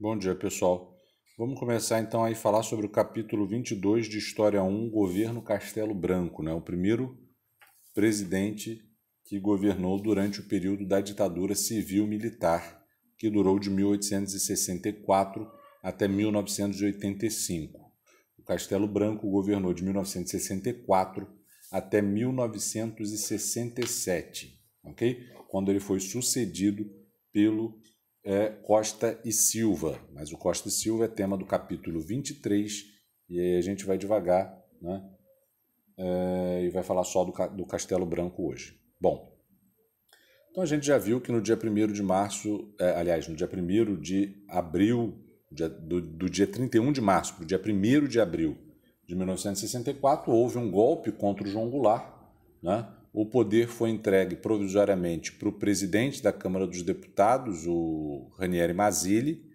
Bom dia, pessoal. Vamos começar então a falar sobre o capítulo 22 de História 1, Governo Castelo Branco, né? O primeiro presidente que governou durante o período da ditadura civil-militar, que durou de 1864 até 1985. O Castelo Branco governou de 1964 até 1967, ok? Quando ele foi sucedido pelo Costa e Silva. Mas o Costa e Silva é tema do capítulo 23, e aí a gente vai devagar, né? E vai falar só do Castelo Branco hoje. Bom, então a gente já viu que no dia 1º de março, aliás, no dia 1º de abril, do dia 31 de março para o dia 1º de abril de 1964, houve um golpe contra o João Goulart, né? O poder foi entregue provisoriamente para o presidente da Câmara dos Deputados, o Ranieri Mazzilli,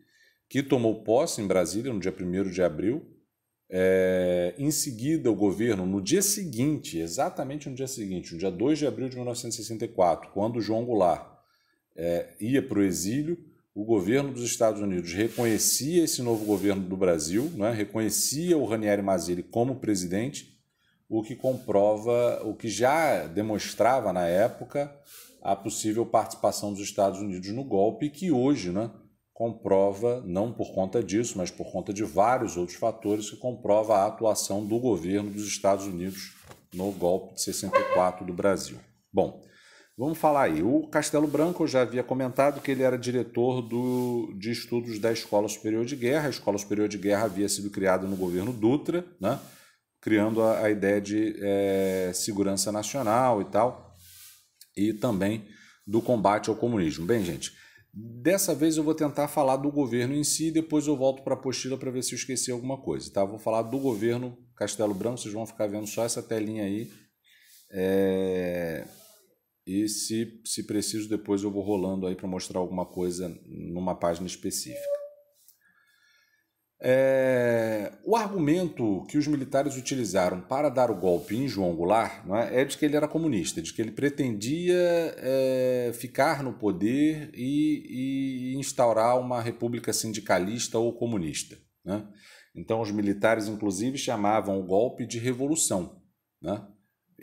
que tomou posse em Brasília no dia 1º de abril. Em seguida, o governo, no dia seguinte, exatamente no dia seguinte, no dia 2 de abril de 1964, quando o João Goulart ia para o exílio, o governo dos Estados Unidos reconhecia esse novo governo do Brasil, né? Reconhecia o Ranieri Mazzilli como presidente, o que comprova, o que já demonstrava na época a possível participação dos Estados Unidos no golpe, que hoje, né, comprova, não por conta disso, mas por conta de vários outros fatores, que comprova a atuação do governo dos Estados Unidos no golpe de 64 do Brasil. Bom, vamos falar aí. O Castelo Branco, eu já havia comentado que ele era diretor de estudos da Escola Superior de Guerra. A Escola Superior de Guerra havia sido criada no governo Dutra, né? Criando a ideia de segurança nacional e tal, e também do combate ao comunismo. Bem, gente, dessa vez eu vou tentar falar do governo em si, depois eu volto para a apostila para ver se eu esqueci alguma coisa, tá? Vou falar do governo Castelo Branco, vocês vão ficar vendo só essa telinha aí, e se preciso depois eu vou rolando aí para mostrar alguma coisa numa página específica. O argumento que os militares utilizaram para dar o golpe em João Goulart, não é de que ele era comunista, de que ele pretendia ficar no poder e instaurar uma república sindicalista ou comunista, né? Então os militares, inclusive, chamavam o golpe de revolução, né?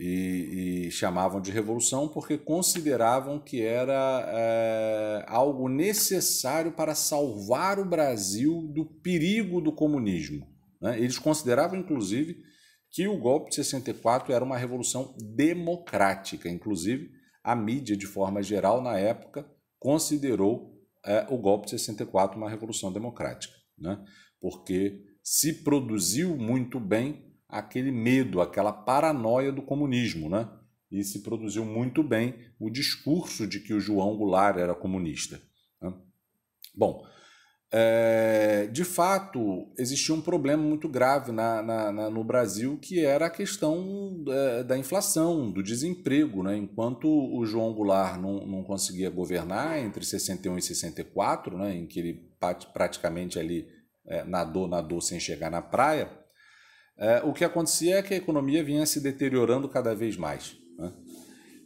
E chamavam de revolução porque consideravam que era algo necessário para salvar o Brasil do perigo do comunismo, né? Eles consideravam, inclusive, que o golpe de 64 era uma revolução democrática. Inclusive, a mídia, de forma geral, na época, considerou o golpe de 64 uma revolução democrática, né? Porque se produziu muito bem aquele medo, aquela paranoia do comunismo, né? E se produziu muito bem o discurso de que o João Goulart era comunista, né? Bom, de fato, existia um problema muito grave no Brasil, que era a questão da inflação, do desemprego, né? Enquanto o João Goulart não conseguia governar entre 61 e 64, né? Em que ele praticamente ali nadou sem chegar na praia, o que acontecia é que a economia vinha se deteriorando cada vez mais, né?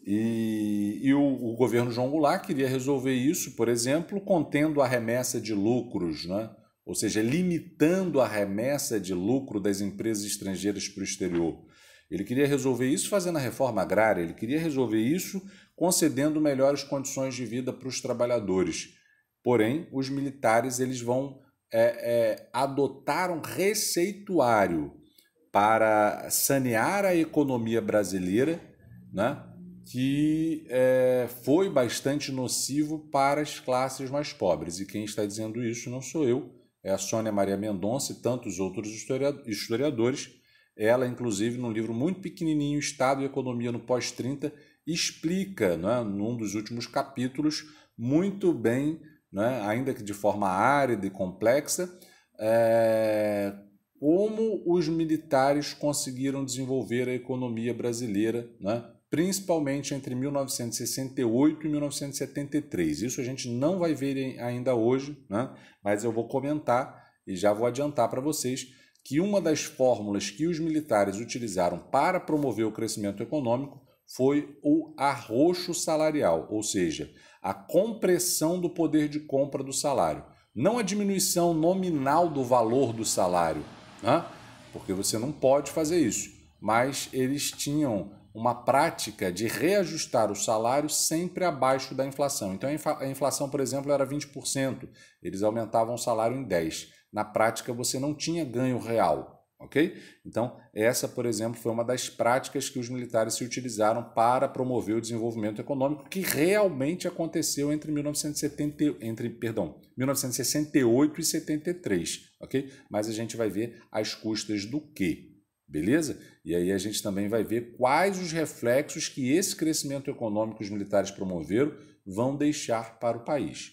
E o governo João Goulart queria resolver isso, por exemplo, contendo a remessa de lucros, né? Ou seja, limitando a remessa de lucro das empresas estrangeiras para o exterior. Ele queria resolver isso fazendo a reforma agrária, ele queria resolver isso concedendo melhores condições de vida para os trabalhadores. Porém, os militares eles vão adotar um receituário para sanear a economia brasileira, né, que foi bastante nocivo para as classes mais pobres. E quem está dizendo isso não sou eu, é a Sônia Maria Mendonça e tantos outros historiadores. Ela, inclusive, num livro muito pequenininho, Estado e Economia no Pós-30, explica, né, num dos últimos capítulos, muito bem, né, ainda que de forma árida e complexa, como os militares conseguiram desenvolver a economia brasileira, né? Principalmente entre 1968 e 1973. Isso a gente não vai ver ainda hoje, né? Mas eu vou comentar e já vou adiantar para vocês que uma das fórmulas que os militares utilizaram para promover o crescimento econômico foi o arroxo salarial, ou seja, a compressão do poder de compra do salário. Não a diminuição nominal do valor do salário, né? Porque você não pode fazer isso, mas eles tinham uma prática de reajustar o salário sempre abaixo da inflação. Então a inflação, por exemplo, era 20%, eles aumentavam o salário em 10%. Na prática você não tinha ganho real, ok? Então essa, por exemplo, foi uma das práticas que os militares se utilizaram para promover o desenvolvimento econômico que realmente aconteceu entre 1968 e 73, ok? Mas a gente vai ver às custas do quê? Beleza? E aí a gente também vai ver quais os reflexos que esse crescimento econômico que os militares promoveram vão deixar para o país.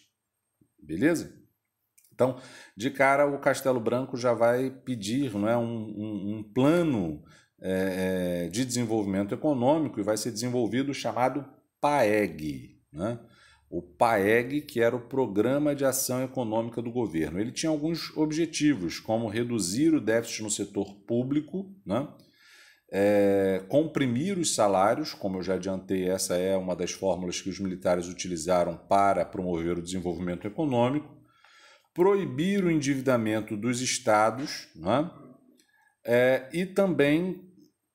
Beleza? Então, de cara, o Castelo Branco já vai pedir, não é, um plano de desenvolvimento econômico e vai ser desenvolvido o chamado PAEG, né? O PAEG, que era o Programa de Ação Econômica do Governo. Ele tinha alguns objetivos, como reduzir o déficit no setor público, né? Comprimir os salários, como eu já adiantei, essa é uma das fórmulas que os militares utilizaram para promover o desenvolvimento econômico, proibir o endividamento dos estados, né? E também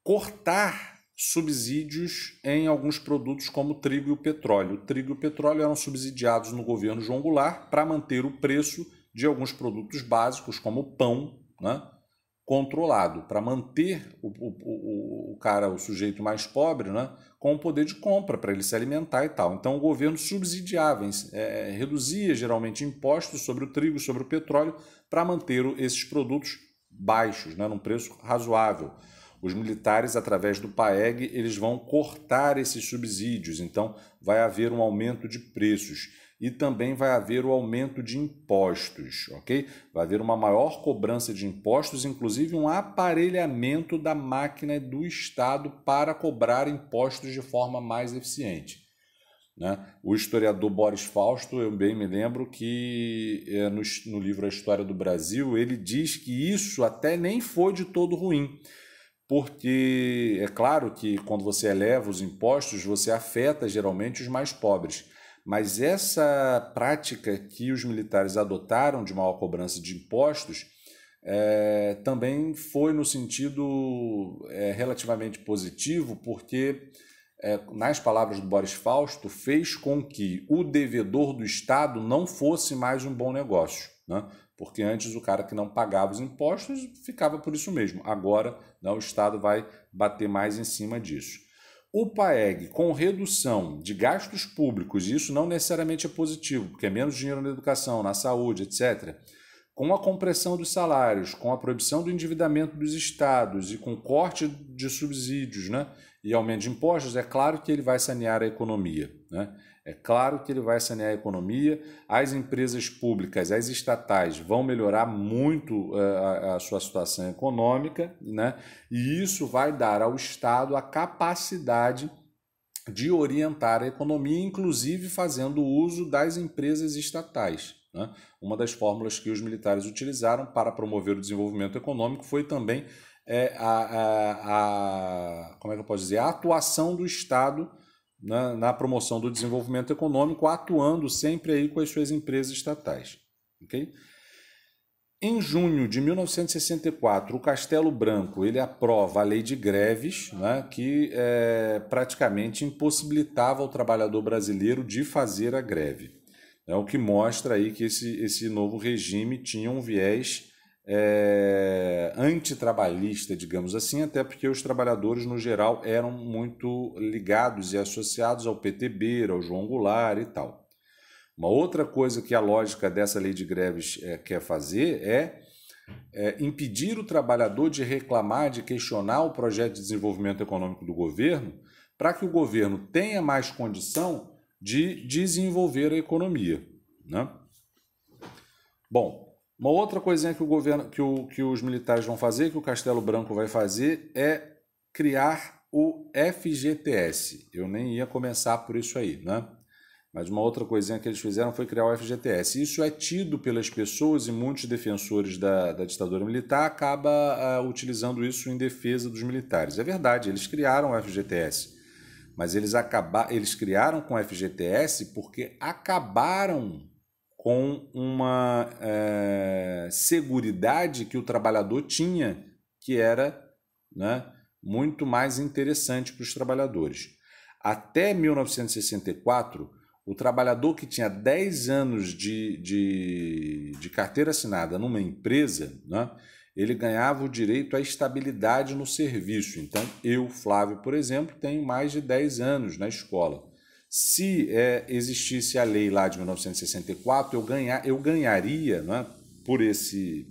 cortar subsídios em alguns produtos como trigo e o petróleo. O trigo e o petróleo eram subsidiados no governo João Goulart para manter o preço de alguns produtos básicos, como o pão, né, controlado, para manter o sujeito mais pobre, né, com o poder de compra para ele se alimentar e tal. Então o governo subsidiava, reduzia geralmente impostos sobre o trigo, sobre o petróleo, para manter esses produtos baixos, né, num preço razoável. Os militares, através do PAEG, eles vão cortar esses subsídios, então vai haver um aumento de preços e também vai haver o aumento de impostos, ok? Vai haver uma maior cobrança de impostos, inclusive um aparelhamento da máquina do Estado para cobrar impostos de forma mais eficiente, né? O historiador Boris Fausto, eu bem me lembro que no livro A História do Brasil, ele diz que isso até nem foi de todo ruim, porque é claro que quando você eleva os impostos, você afeta geralmente os mais pobres. Mas essa prática que os militares adotaram de maior cobrança de impostos também foi no sentido relativamente positivo, porque, nas palavras do Boris Fausto, fez com que o devedor do Estado não fosse mais um bom negócio, né? Porque antes o cara que não pagava os impostos ficava por isso mesmo. Agora, né, o Estado vai bater mais em cima disso. O PAEG, com redução de gastos públicos, e isso não necessariamente é positivo, porque é menos dinheiro na educação, na saúde, etc., com a compressão dos salários, com a proibição do endividamento dos estados e com corte de subsídios, né, e aumento de impostos, é claro que ele vai sanear a economia, né? É claro que ele vai sanear a economia, as empresas públicas, as estatais vão melhorar muito a sua situação econômica, né? E isso vai dar ao Estado a capacidade de orientar a economia, inclusive fazendo uso das empresas estatais, né? Uma das fórmulas que os militares utilizaram para promover o desenvolvimento econômico foi também como é que eu posso dizer? A atuação do Estado na promoção do desenvolvimento econômico, atuando sempre aí com as suas empresas estatais. Okay? Em junho de 1964, o Castelo Branco ele aprova a lei de greves, né, que praticamente impossibilitava o trabalhador brasileiro de fazer a greve. É o que mostra aí que esse novo regime tinha um viés antitrabalhista, digamos assim, até porque os trabalhadores, no geral, eram muito ligados e associados ao PTB, ao João Goulart e tal. Uma outra coisa que a lógica dessa lei de greves quer fazer é impedir o trabalhador de reclamar, de questionar o projeto de desenvolvimento econômico do governo, para que o governo tenha mais condição de desenvolver a economia, né? Bom, uma outra coisinha que o governo, que os militares vão fazer, que o Castelo Branco vai fazer, é criar o FGTS. Eu nem ia começar por isso aí, né? Mas uma outra coisinha que eles fizeram foi criar o FGTS. Isso é tido pelas pessoas e muitos defensores da ditadura militar acabam utilizando isso em defesa dos militares. É verdade, eles criaram o FGTS, mas eles criaram com o FGTS porque acabaram com uma seguridade que o trabalhador tinha, que era, né, muito mais interessante para os trabalhadores. Até 1964, o trabalhador que tinha 10 anos de carteira assinada numa empresa, né, ele ganhava o direito à estabilidade no serviço. Então, eu, Flávio, por exemplo, tenho mais de 10 anos na escola. Se existisse a lei lá de 1964, eu ganharia, né, por esse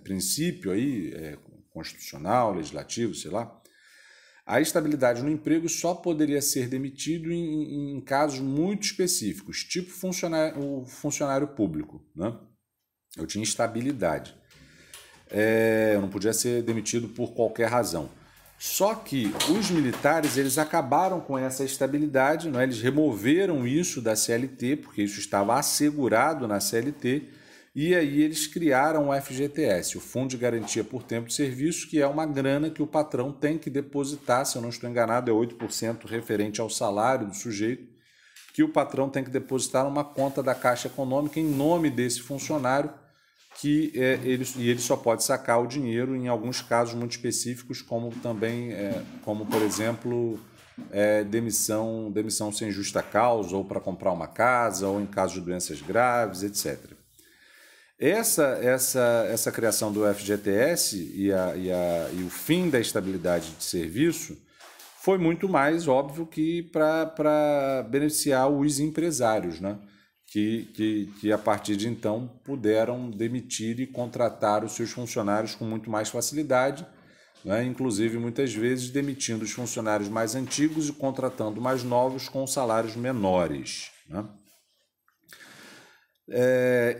princípio aí, constitucional, legislativo, sei lá, a estabilidade no emprego só poderia ser demitido em casos muito específicos, tipo o funcionário público, né? Eu tinha estabilidade. Eu não podia ser demitido por qualquer razão. Só que os militares, eles acabaram com essa estabilidade, né? Eles removeram isso da CLT, porque isso estava assegurado na CLT, e aí eles criaram o FGTS, o Fundo de Garantia por Tempo de Serviço, que é uma grana que o patrão tem que depositar, se eu não estou enganado, é 8% referente ao salário do sujeito, que o patrão tem que depositar numa conta da Caixa Econômica em nome desse funcionário, que ele só pode sacar o dinheiro em alguns casos muito específicos, como também, como por exemplo, demissão sem justa causa, ou para comprar uma casa, ou em caso de doenças graves, etc. Essa criação do FGTS e o fim da estabilidade de serviço foi muito mais óbvio que para beneficiar os empresários, né? Que a partir de então puderam demitir e contratar os seus funcionários com muito mais facilidade, né? Inclusive muitas vezes demitindo os funcionários mais antigos e contratando mais novos com salários menores, né?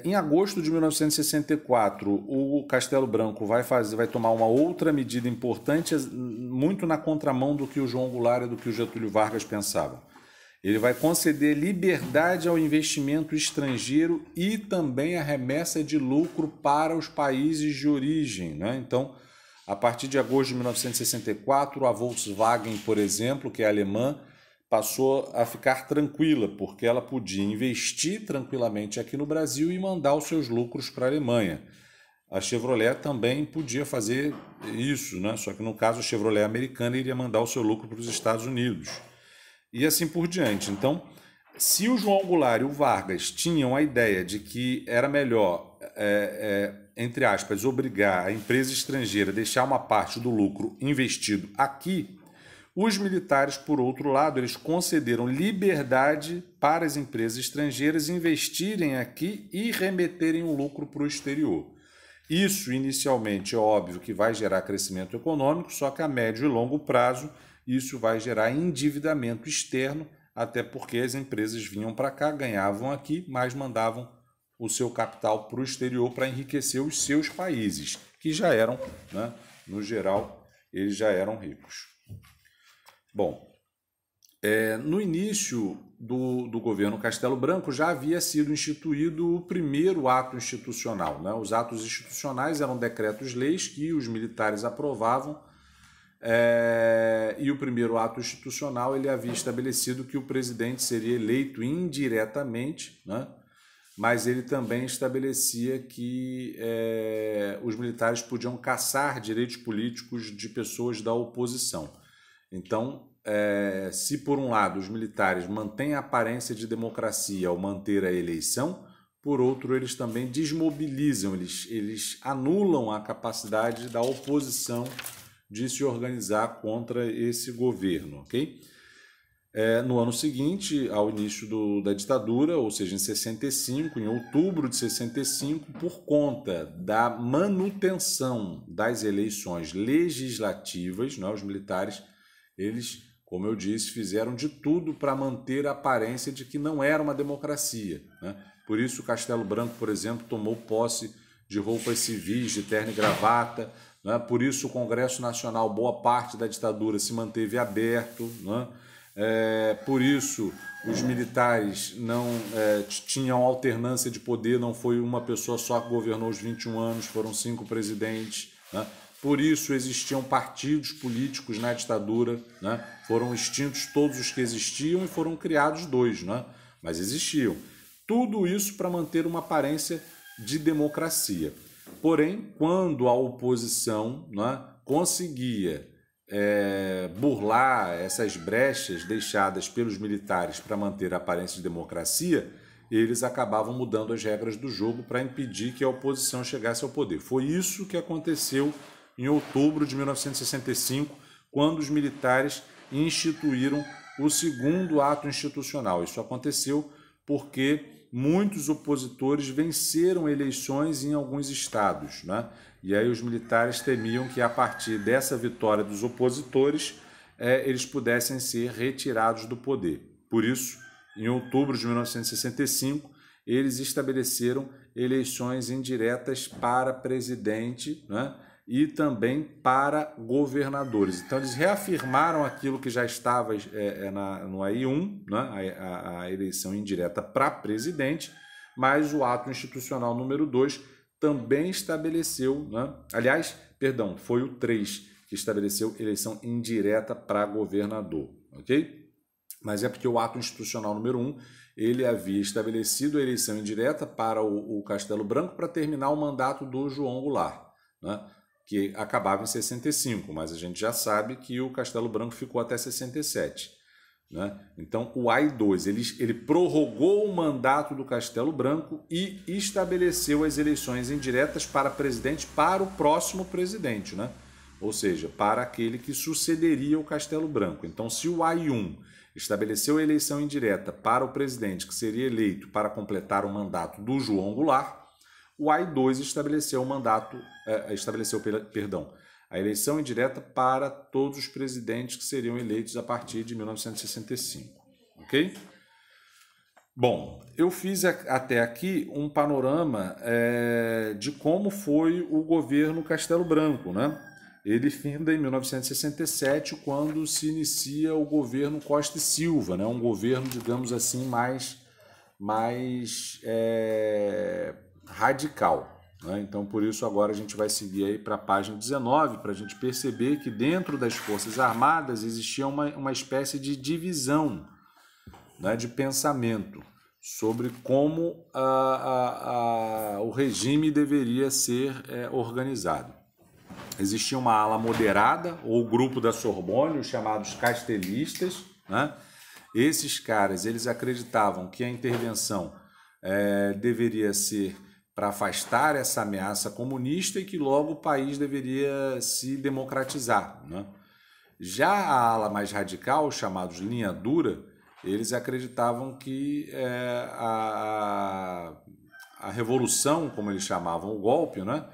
Em agosto de 1964, o Castelo Branco vai tomar uma outra medida importante, muito na contramão do que o João Goulart e do que o Getúlio Vargas pensavam. Ele vai conceder liberdade ao investimento estrangeiro e também a remessa de lucro para os países de origem, né? Então, a partir de agosto de 1964, a Volkswagen, por exemplo, que é alemã, passou a ficar tranquila, porque ela podia investir tranquilamente aqui no Brasil e mandar os seus lucros para a Alemanha. A Chevrolet também podia fazer isso, né? Só que no caso a Chevrolet americana iria mandar o seu lucro para os Estados Unidos. E assim por diante. Então, se o João Goulart e o Vargas tinham a ideia de que era melhor, entre aspas, obrigar a empresa estrangeira a deixar uma parte do lucro investido aqui, os militares, por outro lado, eles concederam liberdade para as empresas estrangeiras investirem aqui e remeterem o lucro para o exterior. Isso, inicialmente, é óbvio que vai gerar crescimento econômico, só que a médio e longo prazo isso vai gerar endividamento externo, até porque as empresas vinham para cá, ganhavam aqui, mas mandavam o seu capital para o exterior para enriquecer os seus países, que já eram, né, no geral, eles já eram ricos. Bom, no início do governo Castelo Branco já havia sido instituído o primeiro ato institucional, né? Os atos institucionais eram decretos-leis que os militares aprovavam, e o primeiro ato institucional ele havia estabelecido que o presidente seria eleito indiretamente, né? Mas ele também estabelecia que os militares podiam caçar direitos políticos de pessoas da oposição. Então, se por um lado os militares mantêm a aparência de democracia ao manter a eleição, por outro eles também desmobilizam, eles anulam a capacidade da oposição de se organizar contra esse governo, ok? No ano seguinte, ao início da ditadura, ou seja, em 65, em outubro de 65, por conta da manutenção das eleições legislativas, né, os militares, eles, como eu disse, fizeram de tudo para manter a aparência de que não era uma democracia, né? Por isso o Castelo Branco, por exemplo, tomou posse de roupas civis, de terno e gravata, né? Por isso o Congresso Nacional, boa parte da ditadura, se manteve aberto, né? Por isso os militares não tinham alternância de poder, não foi uma pessoa só que governou os 21 anos, foram 5 presidentes, né? Por isso existiam partidos políticos na ditadura, né? Foram extintos todos os que existiam e foram criados 2, né? Mas existiam. Tudo isso para manter uma aparência de democracia. Porém, quando a oposição, né, conseguia burlar essas brechas deixadas pelos militares para manter a aparência de democracia, eles acabavam mudando as regras do jogo para impedir que a oposição chegasse ao poder. Foi isso que aconteceu em outubro de 1965, quando os militares instituíram o segundo ato institucional. Isso aconteceu porque muitos opositores venceram eleições em alguns estados, né? E aí os militares temiam que, a partir dessa vitória dos opositores, eles pudessem ser retirados do poder. Por isso, em outubro de 1965, eles estabeleceram eleições indiretas para presidente, né? E também para governadores. Então, eles reafirmaram aquilo que já estava no AI1, né? a eleição indireta para presidente, mas o ato institucional número 2 também estabeleceu, né? Aliás, perdão, foi o 3 que estabeleceu eleição indireta para governador, ok? Mas é porque o ato institucional número 1, ele havia estabelecido a eleição indireta para o Castelo Branco para terminar o mandato do João Goulart, né? Que acabava em 65, mas a gente já sabe que o Castelo Branco ficou até 67. Né? Então, o AI-2 ele prorrogou o mandato do Castelo Branco e estabeleceu as eleições indiretas para presidente para o próximo presidente, né? Ou seja, para aquele que sucederia o Castelo Branco. Então, se o AI-1 estabeleceu a eleição indireta para o presidente que seria eleito para completar o mandato do João Goulart, o AI-2 estabeleceu a eleição indireta para todos os presidentes que seriam eleitos a partir de 1965, ok? Bom, eu fiz até aqui um panorama de como foi o governo Castelo Branco, né? Ele finda em 1967, quando se inicia o governo Costa e Silva, né? Um governo, digamos assim, mais radical, né? Então, por isso, agora a gente vai seguir aí para a página 19, para a gente perceber que dentro das Forças Armadas existia uma espécie de divisão, né, de pensamento sobre como o regime deveria ser organizado. Existia uma ala moderada, ou grupo da Sorbonne, os chamados castelistas, né? Esses caras, eles acreditavam que a intervenção deveria ser para afastar essa ameaça comunista e que logo o país deveria se democratizar, né? Já a ala mais radical, chamados linha dura, eles acreditavam que a revolução, como eles chamavam, o golpe, né,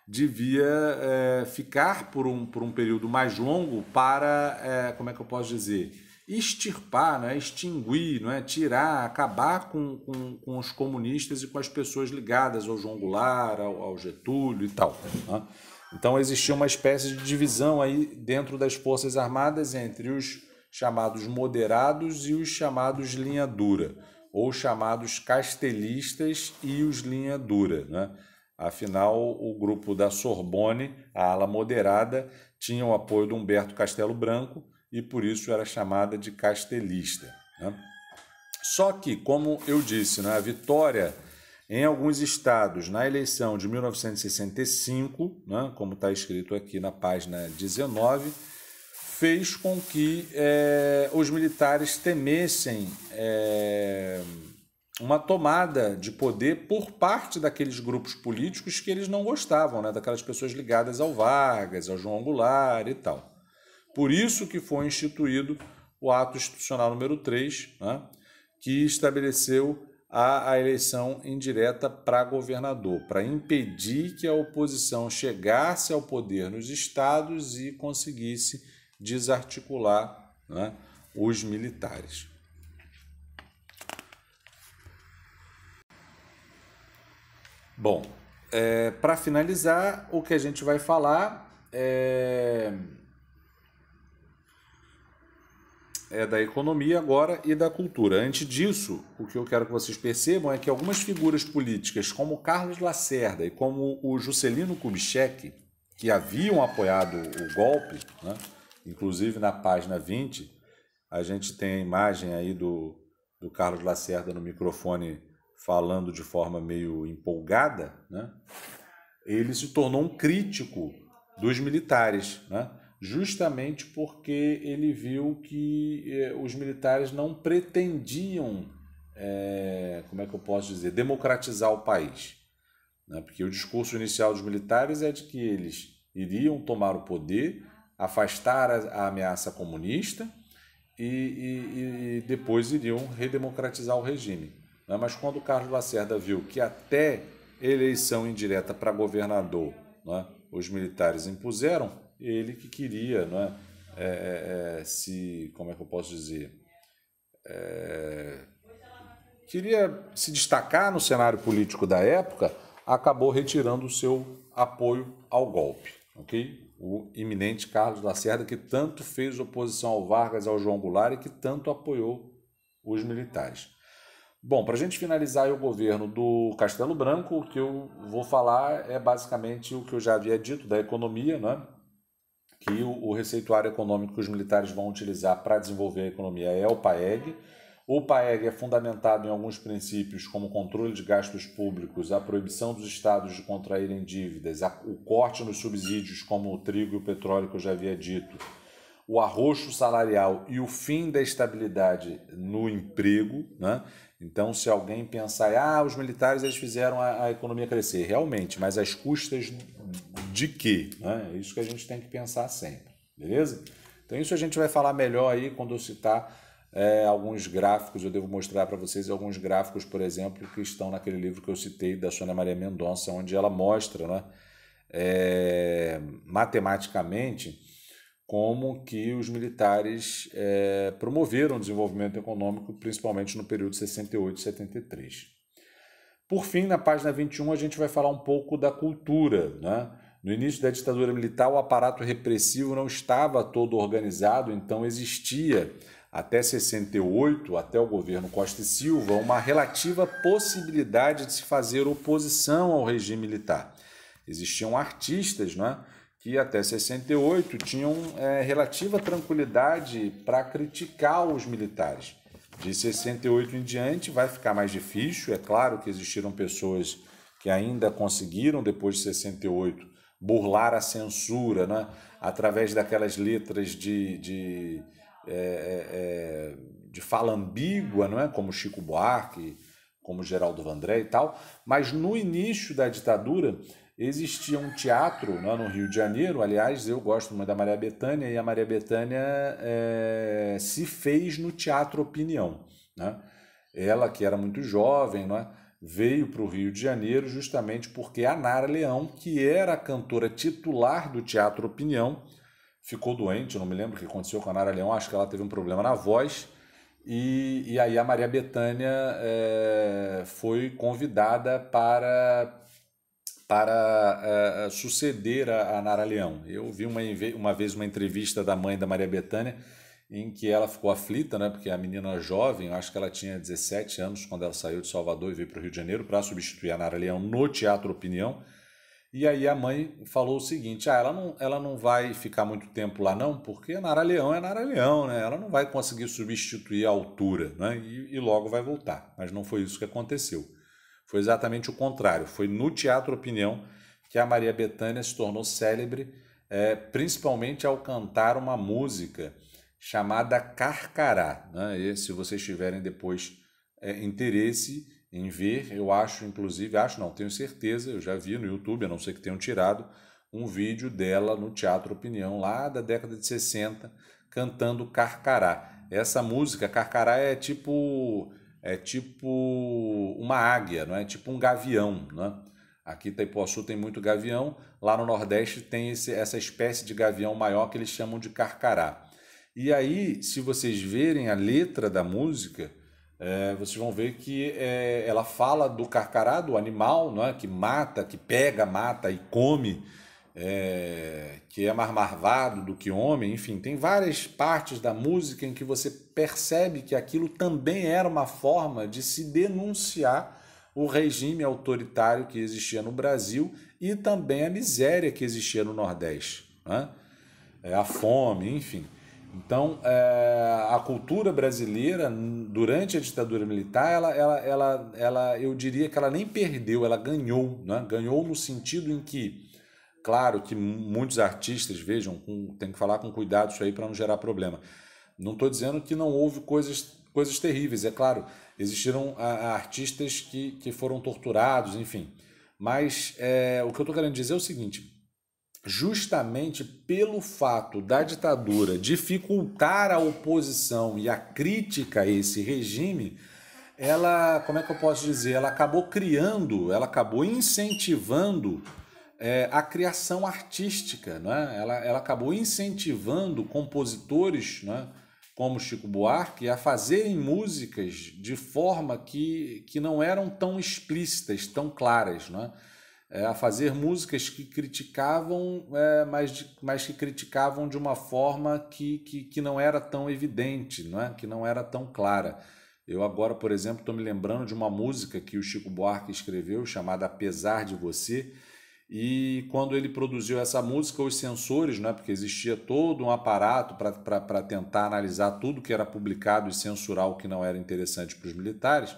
devia ficar por um período mais longo para, como é que eu posso dizer, extirpar, né, extinguir, né, tirar, acabar com os comunistas e com as pessoas ligadas ao João Goulart, ao Getúlio e tal, né? Então existia uma espécie de divisão aí dentro das Forças Armadas entre os chamados moderados e os chamados linha dura, ou chamados castelistas e os linha dura, né? Afinal, o grupo da Sorbonne, a ala moderada, tinha o apoio de Humberto Castelo Branco e por isso era chamada de castelista, né? Só que, como eu disse, né, a vitória em alguns estados na eleição de 1965, né, como está escrito aqui na página 19, fez com que os militares temessem uma tomada de poder por parte daqueles grupos políticos que eles não gostavam, né, daquelas pessoas ligadas ao Vargas, ao João Goulart e tal. Por isso que foi instituído o ato institucional número 3, né, que estabeleceu a eleição indireta para governador, para impedir que a oposição chegasse ao poder nos estados e conseguisse desarticular, né, os militares. Bom, para finalizar, o que a gente vai falar é da economia agora e da cultura. Antes disso, o que eu quero que vocês percebam é que algumas figuras políticas, como Carlos Lacerda e como o Juscelino Kubitschek, que haviam apoiado o golpe, né? Inclusive na página 20, a gente tem a imagem aí do Carlos Lacerda no microfone falando de forma meio empolgada, né, ele se tornou um crítico dos militares, né, justamente porque ele viu que os militares não pretendiam, como é que eu posso dizer, democratizar o país, né, porque o discurso inicial dos militares é de que eles iriam tomar o poder, afastar a ameaça comunista e depois iriam redemocratizar o regime. Né? Mas quando o Carlos Lacerda viu que até eleição indireta para governador, né, os militares impuseram, ele que queria, né, como é que eu posso dizer, queria se destacar no cenário político da época, acabou retirando o seu apoio ao golpe, ok? O iminente Carlos Lacerda, que tanto fez oposição ao Vargas, ao João Goulart e que tanto apoiou os militares. Bom, para a gente finalizar aí o governo do Castelo Branco, o que eu vou falar é basicamente o que eu já havia dito da economia, né? Que o receituário econômico que os militares vão utilizar para desenvolver a economia é o PAEG. O PAEG é fundamentado em alguns princípios, como o controle de gastos públicos, a proibição dos estados de contraírem dívidas, o corte nos subsídios, como o trigo e o petróleo, que eu já havia dito, o arroxo salarial e o fim da estabilidade no emprego, né? Então, se alguém pensar, os militares eles fizeram a economia crescer, realmente, mas às custas de quê? Né? É isso que a gente tem que pensar sempre, beleza? Então, isso a gente vai falar melhor aí quando eu citar alguns gráficos. Eu devo mostrar para vocês alguns gráficos, por exemplo, que estão naquele livro que eu citei da Sônia Maria Mendonça, onde ela mostra, né, matematicamente como que os militares promoveram o desenvolvimento econômico, principalmente no período de 68 e 73. Por fim, na página 21, a gente vai falar um pouco da cultura, né? No início da ditadura militar, o aparato repressivo não estava todo organizado, então existia, até 68, até o governo Costa e Silva, uma relativa possibilidade de se fazer oposição ao regime militar. Existiam artistas, né, que até 68 tinham relativa tranquilidade para criticar os militares. De 68 em diante vai ficar mais difícil. É claro que existiram pessoas que ainda conseguiram, depois de 68, burlar a censura, né, através daquelas letras de fala ambígua, não é? Como Chico Buarque, como Geraldo Vandré e tal. Mas no início da ditadura existia um teatro, né, no Rio de Janeiro. Aliás, eu gosto muito da Maria Bethânia, e a Maria Bethânia se fez no Teatro Opinião, né? Ela, que era muito jovem, né, veio para o Rio de Janeiro justamente porque a Nara Leão, que era a cantora titular do Teatro Opinião, ficou doente. Eu não me lembro o que aconteceu com a Nara Leão, acho que ela teve um problema na voz, e aí a Maria Bethânia foi convidada para suceder a Nara Leão. Eu vi uma vez uma entrevista da mãe da Maria Bethânia em que ela ficou aflita, né, porque a menina jovem, eu acho que ela tinha 17 anos quando ela saiu de Salvador e veio para o Rio de Janeiro para substituir a Nara Leão no Teatro Opinião. E aí a mãe falou o seguinte: ela não vai ficar muito tempo lá não, porque a Nara Leão é Nara Leão, né? Ela não vai conseguir substituir a altura, né? E logo vai voltar. Mas não foi isso que aconteceu. Foi exatamente o contrário. Foi no Teatro Opinião que a Maria Bethânia se tornou célebre, principalmente ao cantar uma música chamada Carcará, né? E se vocês tiverem depois interesse em ver, eu acho, inclusive, tenho certeza, eu já vi no YouTube, a não ser que tenham tirado, um vídeo dela no Teatro Opinião, lá da década de 60, cantando Carcará. Essa música, Carcará, é tipo uma águia, não é? Tipo um gavião, né? Aqui em Itaipuaçu tem muito gavião, lá no Nordeste tem essa espécie de gavião maior que eles chamam de carcará. E aí, se vocês verem a letra da música, vocês vão ver que ela fala do carcará, do animal, não é? Que mata, que pega, mata e come, que é mais marvado do que homem. Enfim, tem várias partes da música em que você percebe que aquilo também era uma forma de se denunciar o regime autoritário que existia no Brasil e também a miséria que existia no Nordeste, né? A fome, enfim. Então, a cultura brasileira, durante a ditadura militar, eu diria que ela nem perdeu, ela ganhou, né? Ganhou no sentido em que, claro que muitos artistas, vejam, tem que falar com cuidado isso aí para não gerar problema. Não estou dizendo que não houve coisas terríveis, é claro, existiram artistas que foram torturados, enfim. Mas o que eu estou querendo dizer é o seguinte: justamente pelo fato da ditadura dificultar a oposição e a crítica a esse regime, ela, como é que eu posso dizer, ela acabou criando, ela acabou incentivando a criação artística, né? Ela acabou incentivando compositores, né, como Chico Buarque a fazerem músicas de forma que não eram tão explícitas, tão claras, né? A fazer músicas que criticavam, mas que criticavam de uma forma que não era tão evidente, não é? Que não era tão clara. Eu agora, por exemplo, estou me lembrando de uma música que o Chico Buarque escreveu, chamada Apesar de Você, e quando ele produziu essa música, os censores, né, porque existia todo um aparato para tentar analisar tudo que era publicado e censurar o que não era interessante para os militares,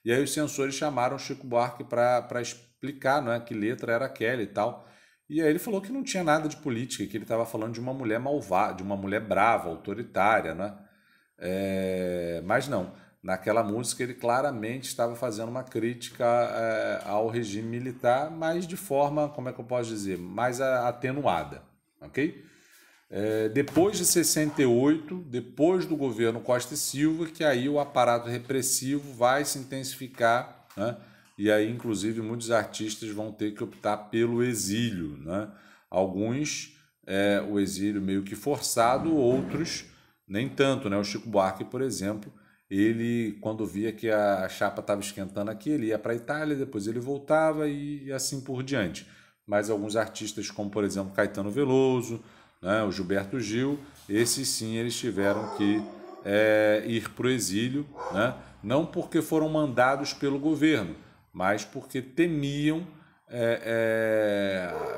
e aí os censores chamaram o Chico Buarque para explicar, não é, que letra era aquela e tal. E aí ele falou que não tinha nada de política, que ele estava falando de uma mulher malvada, de uma mulher brava, autoritária, né? Mas não, naquela música ele claramente estava fazendo uma crítica ao regime militar, mas de forma, como é que eu posso dizer, mais atenuada, ok? Depois de 68, depois do governo Costa e Silva, que aí o aparato repressivo vai se intensificar, né? E aí, inclusive, muitos artistas vão ter que optar pelo exílio, né? Alguns, o exílio meio que forçado, outros nem tanto, né? O Chico Buarque, por exemplo, ele, quando via que a chapa estava esquentando aqui, ele ia para a Itália, depois ele voltava e assim por diante. Mas alguns artistas, como por exemplo Caetano Veloso, né, o Gilberto Gil, esses sim eles tiveram que ir para o exílio, né? Não porque foram mandados pelo governo, mas porque temiam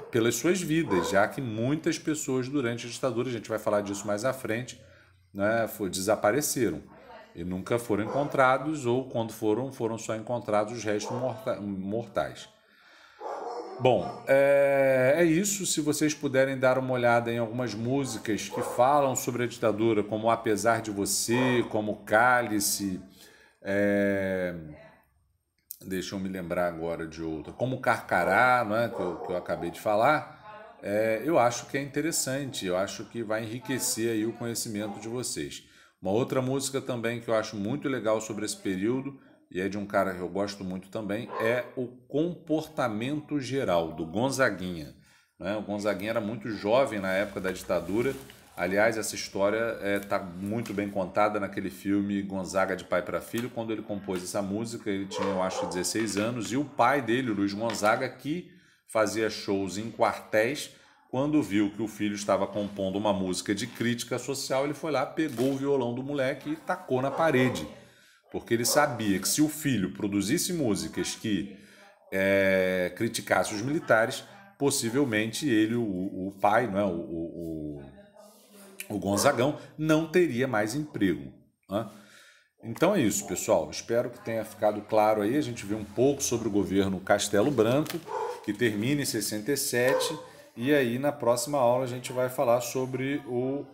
pelas suas vidas, já que muitas pessoas durante a ditadura, a gente vai falar disso mais à frente, né, desapareceram e nunca foram encontrados, ou quando foram só encontrados os restos mortais. Bom, é isso. Se vocês puderem dar uma olhada em algumas músicas que falam sobre a ditadura, como Apesar de Você, como Cálice, deixa eu me lembrar agora de outra, como Carcará, não é? que eu acabei de falar, eu acho que é interessante, eu acho que vai enriquecer aí o conhecimento de vocês. Uma outra música também que eu acho muito legal sobre esse período, e é de um cara que eu gosto muito também, é o Comportamento Geral, do Gonzaguinha, né? O Gonzaguinha era muito jovem na época da ditadura. Aliás, essa história está muito bem contada naquele filme Gonzaga de Pai para Filho. Quando ele compôs essa música, ele tinha, eu acho, 16 anos, e o pai dele, Luiz Gonzaga, que fazia shows em quartéis, quando viu que o filho estava compondo uma música de crítica social, ele foi lá, pegou o violão do moleque e tacou na parede, porque ele sabia que se o filho produzisse músicas que criticassem os militares, possivelmente ele, o pai, não é, o Gonzagão, não teria mais emprego, né? Então é isso, pessoal. Espero que tenha ficado claro aí. A gente viu um pouco sobre o governo Castelo Branco, que termina em 67, e aí na próxima aula a gente vai falar sobre o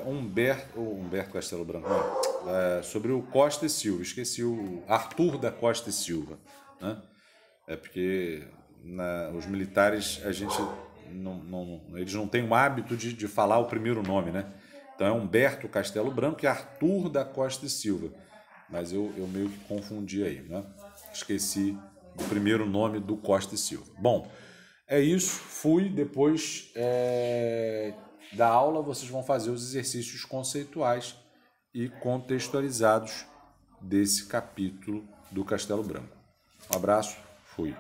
Humberto Castelo Branco, não, sobre o Costa e Silva. Esqueci o Arthur da Costa e Silva, né? Porque os militares, a gente eles não têm o hábito de falar o primeiro nome, né? Então é Humberto Castelo Branco e Arthur da Costa e Silva. Mas eu meio que confundi aí, né? Esqueci o primeiro nome do Costa e Silva. Bom, é isso. Fui. Depois da aula, vocês vão fazer os exercícios conceituais e contextualizados desse capítulo do Castelo Branco. Um abraço. Fui.